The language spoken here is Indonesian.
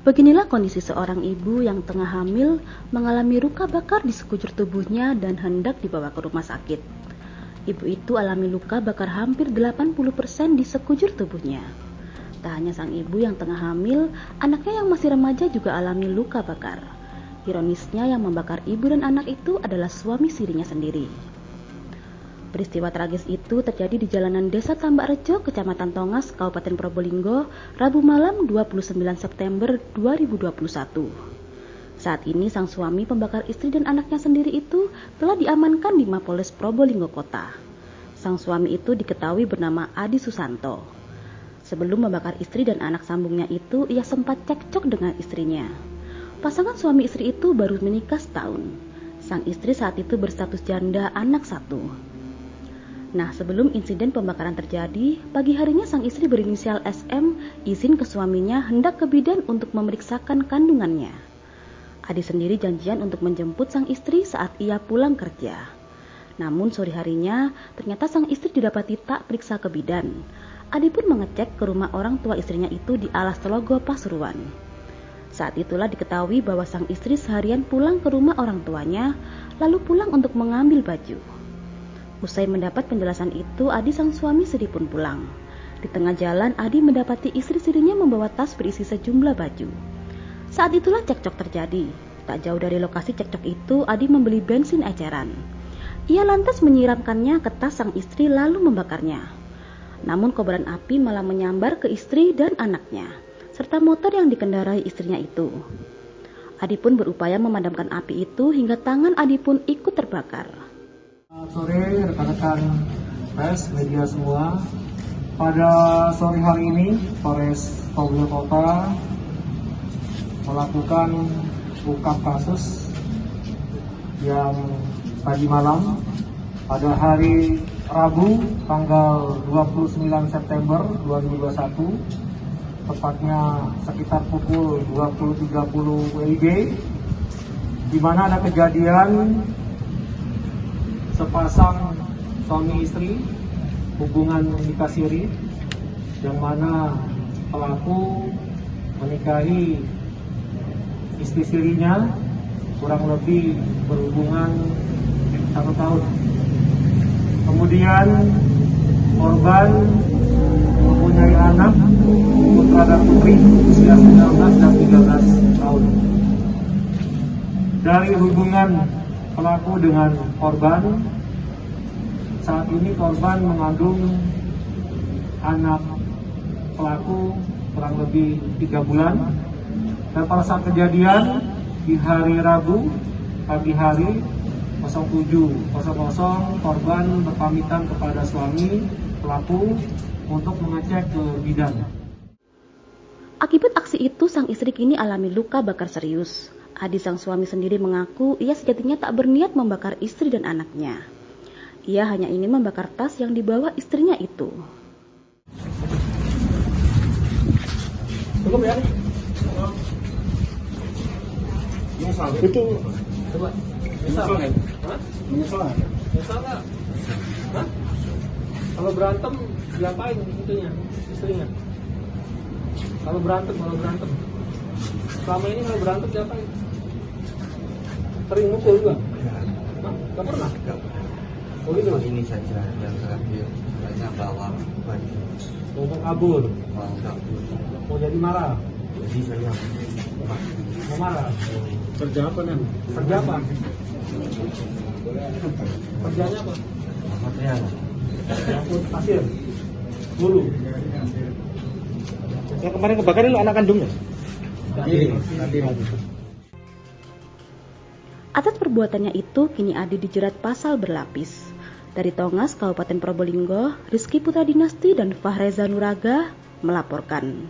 Beginilah kondisi seorang ibu yang tengah hamil mengalami luka bakar di sekujur tubuhnya dan hendak dibawa ke rumah sakit. Ibu itu alami luka bakar hampir 80% di sekujur tubuhnya. Tak hanya sang ibu yang tengah hamil, anaknya yang masih remaja juga alami luka bakar. Ironisnya yang membakar ibu dan anak itu adalah suami sirinya sendiri. Peristiwa tragis itu terjadi di jalanan Desa Tambak Rejo, Kecamatan Tongas, Kabupaten Probolinggo, Rabu malam 29 September 2021. Saat ini sang suami pembakar istri dan anaknya sendiri itu telah diamankan di Mapolres Probolinggo Kota. Sang suami itu diketahui bernama Adi Susanto. Sebelum membakar istri dan anak sambungnya itu, ia sempat cekcok dengan istrinya. Pasangan suami istri itu baru menikah setahun. Sang istri saat itu berstatus janda anak satu. Nah, sebelum insiden pembakaran terjadi, pagi harinya sang istri berinisial SM izin ke suaminya hendak ke bidan untuk memeriksakan kandungannya. Adi sendiri janjian untuk menjemput sang istri saat ia pulang kerja. Namun sore harinya, ternyata sang istri didapati tak periksa ke bidan. Adi pun mengecek ke rumah orang tua istrinya itu di Alas Telogo, Pasuruan. Saat itulah diketahui bahwa sang istri seharian pulang ke rumah orang tuanya, lalu pulang untuk mengambil baju. Usai mendapat penjelasan itu, Adi sang suami sedih pun pulang. Di tengah jalan, Adi mendapati istri sirinya membawa tas berisi sejumlah baju. Saat itulah cekcok terjadi. Tak jauh dari lokasi cekcok itu, Adi membeli bensin eceran. Ia lantas menyiramkannya ke tas sang istri lalu membakarnya. Namun kobaran api malah menyambar ke istri dan anaknya, serta motor yang dikendarai istrinya itu. Adi pun berupaya memadamkan api itu hingga tangan Adi pun ikut terbakar. Sore rekan-rekan pers, media semua. Pada sore hari ini Polres Probolinggo Kota melakukan ungkap kasus yang tadi malam pada hari Rabu tanggal 29 September 2021 tepatnya sekitar pukul 20.30 WIB, di mana ada kejadian sepasang suami istri hubungan nikah siri, yang mana pelaku menikahi istri sirinya kurang lebih berhubungan 1 tahun. Kemudian korban mempunyai anak putra dan putri usia 19 dan 13 tahun. Dari hubungan pelaku dengan korban, saat ini korban mengandung anak pelaku kurang lebih 3 bulan, dan pada saat kejadian di hari Rabu pagi hari 07.00 korban berpamitan kepada suami pelaku untuk mengecek ke bidan. Akibat aksi itu, sang istri kini alami luka bakar serius. Adi sang suami sendiri mengaku ia sejatinya tak berniat membakar istri dan anaknya. Ia hanya ingin membakar tas yang dibawa istrinya itu. Cukup ya? Itu coba. Menyesal nggak? Menyesal nggak? Kalau berantem diapain itunya, istrinya? Kalau berantem. Selama ini kalau berantem diapain? Sering mukul juga? Nggak pernah? Oh gitu? Ini saja yang terakhir, hanya bawa baju. Mau kabur? Mau jadi marah? Jadi saya Mau marah? kerja apa nih? Kerja apa? Kerjanya apa? Material. Angkut pasir? Bulu? Yang kemarin kebakar itu anak kandungnya? Nanti. Atas perbuatannya itu, kini Adi dijerat pasal berlapis. Dari Tongas, Kabupaten Probolinggo, Rizky Putra Dinasti dan Fahreza Nuraga melaporkan.